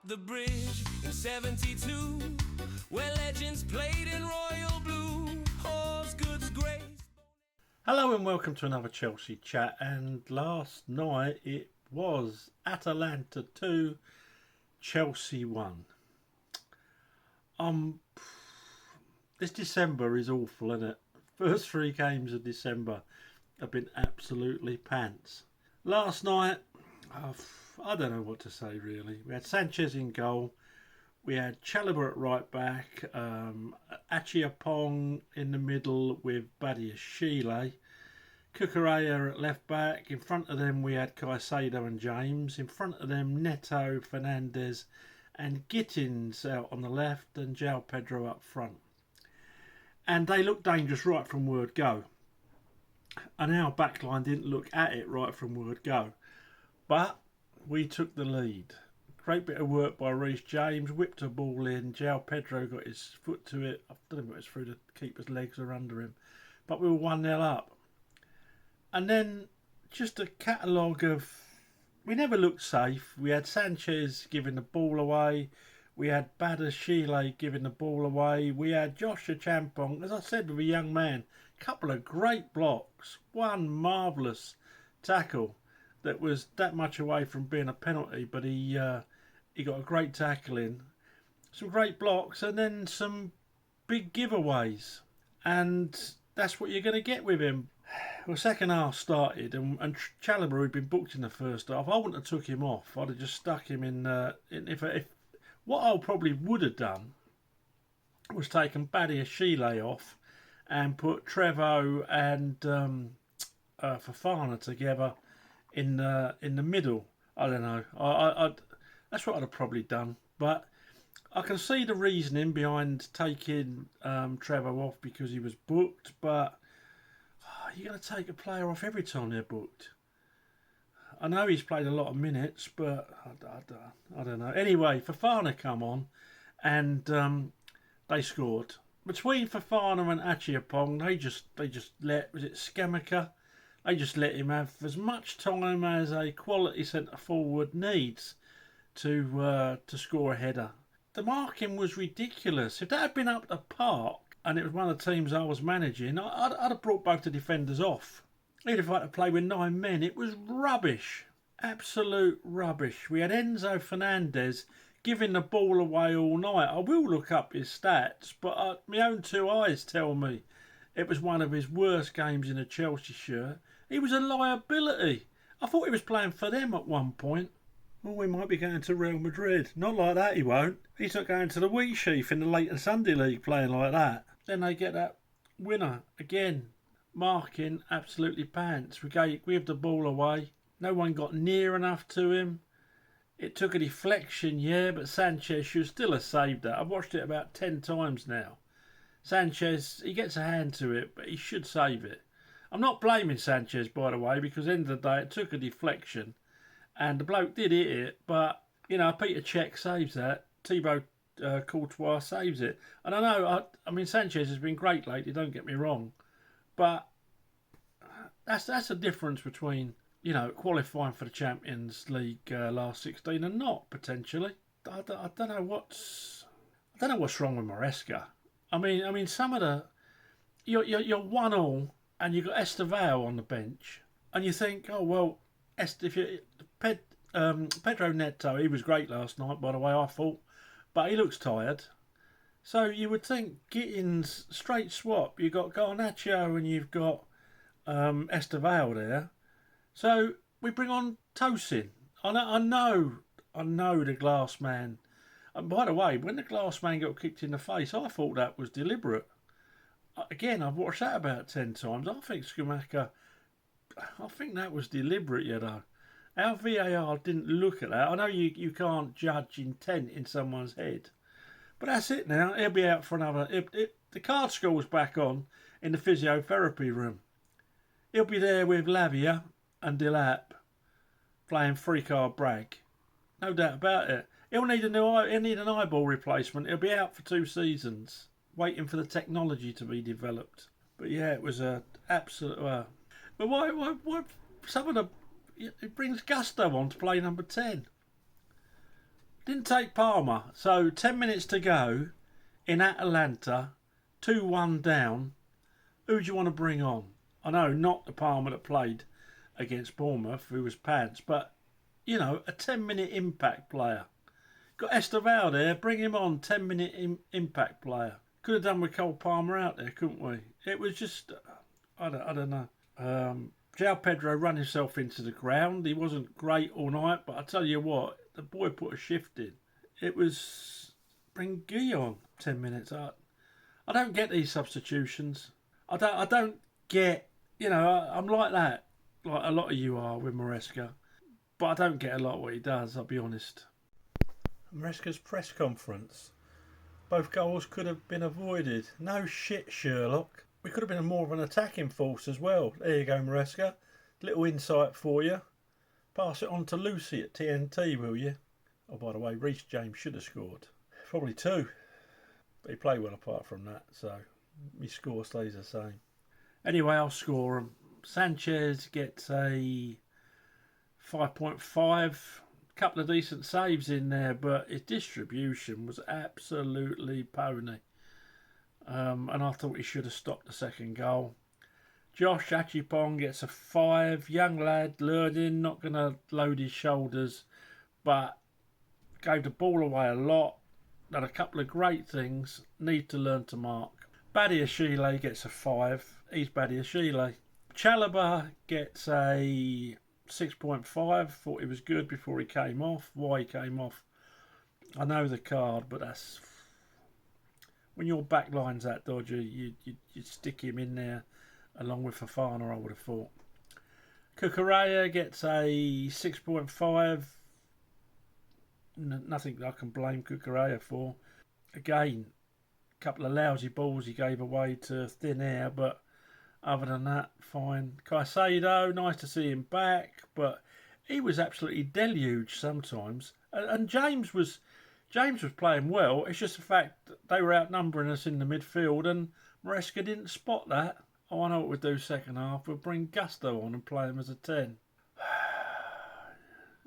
the bridge in 72, where legends played in royal blue. Osgood's Grace. Hello and welcome to another Chelsea chat. And last night it was Atalanta 2, Chelsea 1. This December is awful, isn't it? First 3 games of December have been absolutely pants. Last night, I don't know what to say really. We had Sanchez in goal. We had Chalobah at right back. Achiapong in the middle with Badiashile. Cucurella at left back. In front of them we had Caicedo and James. In front of them Neto, Fernandes and Gittins out on the left and João Pedro up front. And they looked dangerous right from word go. And our backline didn't look at it right from word go. But we took the lead. Great bit of work by Reece James. Whipped a ball in. João Pedro got his foot to it. I don't know if it was through the keeper's legs or under him. But we were 1-0 up. And then just a catalogue of... We never looked safe. We had Sanchez giving the ball away. We had Badiashile giving the ball away. We had Josh Achiapong, as I said, with a young man. A couple of great blocks. One marvellous tackle that was that much away from being a penalty, but he got a great tackle in. Some great blocks and then some big giveaways. And that's what you're going to get with him. Well, second half started and Chalobah, who'd been booked in the first half, I wouldn't have took him off. I'd have just stuck him in. If what I probably would have done was taken Badiashile off and put Trevo and Fofana together in the middle. I don't know. That's what I'd have probably done. But I can see the reasoning behind taking Trevo off because he was booked, but you're going to take a player off every time they're booked. I know he's played a lot of minutes, but I don't know. Anyway, Fofana come on and they scored. Between Fofana and Achiapong, they just let, was it Scamacca? They just let him have as much time as a quality centre forward needs to score a header. The marking was ridiculous. If that had been up the park, and it was one of the teams I was managing, I'd have brought both the defenders off. Even if I had to play with 9 men, it was rubbish. Absolute rubbish. We had Enzo Fernandez giving the ball away all night. I will look up his stats, but my own 2 eyes tell me it was one of his worst games in a Chelsea shirt. He was a liability. I thought he was playing for them at one point. Well, we might be going to Real Madrid. Not like that, he won't. He's not going to the Wheat Sheaf in the Leighton Sunday League playing like that. Then they get that winner again. Marking absolutely pants. We gave the ball away. No one got near enough to him. It took a deflection, yeah, but Sanchez should still have saved that. I've watched it about 10 times now. Sanchez, he gets a hand to it, but he should save it. I'm not blaming Sanchez, by the way, because at the end of the day, it took a deflection. And the bloke did hit it, but, you know, Peter Cech saves that. Thibaut Courtois saves it. And I know, I mean, Sanchez has been great lately, don't get me wrong. But that's a difference between, you know, qualifying for the Champions League last 16 and not, potentially. I don't know what's wrong with Maresca. I mean, some of the... You're 1-1 and you've got Estevao on the bench. And you think, oh, well, Pedro Neto, he was great last night, by the way, I thought. But he looks tired. So you would think Gittins, straight swap. You've got Garnacho and you've got Estevao there. So we bring on Tosin. I know the glass man. And by the way, when the glass man got kicked in the face, I thought that was deliberate. Again, I've watched that about 10 times. I think Scamacca, I think that was deliberate, you know. Our VAR didn't look at that. I know you can't judge intent in someone's head. But that's it now. He'll be out for another... the card school's back on in the physiotherapy room. He'll be there with Lavia and Delap playing three-card brag. No doubt about it. He'll need an eyeball replacement. He'll be out for 2 seasons, waiting for the technology to be developed. But yeah, it was a absolute... but why some of the... It brings Gusto on to play number 10. Didn't take Palmer. So 10 minutes to go in Atalanta, 2-1 down. Who do you want to bring on? I know, not the Palmer that played against Bournemouth, who was pants, but, you know, a 10-minute impact player. Got Esteval there, bring him on, 10-minute impact player. Could have done with Cole Palmer out there, couldn't we? It was just, I don't know. João Pedro ran himself into the ground. He wasn't great all night, but I tell you what, the boy put a shift in. It was, bring Guy on 10 minutes. I don't get these substitutions. I don't get, you know, I'm like that, like a lot of you are with Maresca, but I don't get a lot of what he does, I'll be honest. Maresca's press conference. Both goals could have been avoided. No shit, Sherlock. We could have been more of an attacking force as well. There you go, Maresca. Little insight for you. Pass it on to Lucy at TNT, will you? Oh, by the way, Reece James should have scored. Probably 2. But he played well apart from that, so my score stays the same. Anyway, I'll score him. Sanchez gets a 5.5. Couple of decent saves in there, but his distribution was absolutely pony. And I thought he should have stopped the second goal. Josh Achipong gets a 5. Young lad, learning, not going to load his shoulders, but gave the ball away a lot. Done a couple of great things. Need to learn to mark. Badiashile gets a 5. He's Badiashile. Chalobah gets a 6.5. Thought he was good before he came off. Why he came off, I know the card, but that's when your back line's that dodgy, you stick him in there along with Fofana, I would have thought. Cucurella gets a 6.5. Nothing I can blame Cucurella for. Again, a couple of lousy balls he gave away to thin air, but other than that, fine. Caicedo, nice to see him back, but he was absolutely deluged sometimes. And James was playing well. It's just the fact that they were outnumbering us in the midfield, and Maresca didn't spot that. Oh, I know what we'll do second half. We'll bring Gusto on and play him as a 10.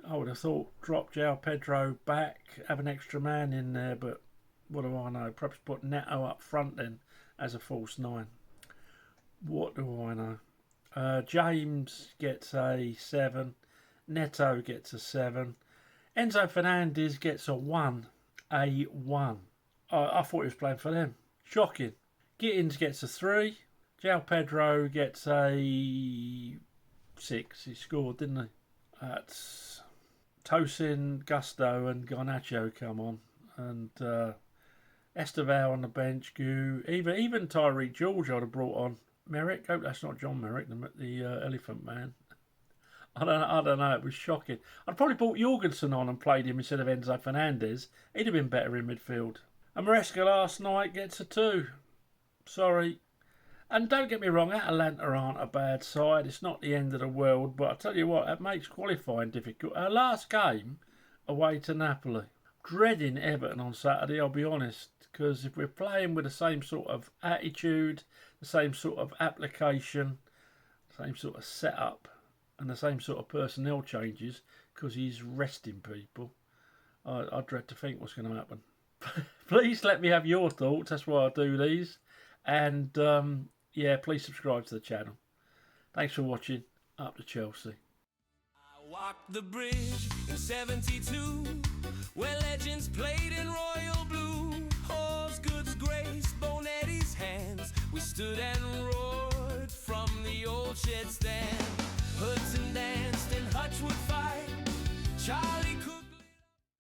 I would have thought drop João Pedro back, have an extra man in there, but what do I know? Perhaps put Neto up front then as a false 9. What do I know? James gets a 7. Neto gets a 7. Enzo Fernandez gets a 1. A 1. I thought he was playing for them. Shocking. Gittins gets a 3. João Pedro gets a 6. He scored, didn't he? That's Tosin, Gusto and Garnacho come on. And Esteval on the bench. Even Tyreek George I'd have brought on. Merrick, hope that's not John Merrick, the Elephant Man. I don't know. It was shocking. I'd probably brought Jorgensen on and played him instead of Enzo Fernandez. He'd have been better in midfield. And Maresca last night gets a 2. Sorry. And don't get me wrong, Atalanta aren't a bad side. It's not the end of the world. But I tell you what, it makes qualifying difficult. Our last game away to Napoli. Dreading Everton on Saturday, I'll be honest. Because if we're playing with the same sort of attitude, the same sort of application, same sort of setup, and the same sort of personnel changes, because he's resting people, I dread to think what's going to happen. Please let me have your thoughts. That's why I do these. And yeah, please subscribe to the channel. Thanks for watching. Up to Chelsea. I walked the bridge in 72, where legends played in royal blue. Osgood's grace, Bonetti's hands. We stood and roared from the old shed stand. Hudson danced and Hutch would fight.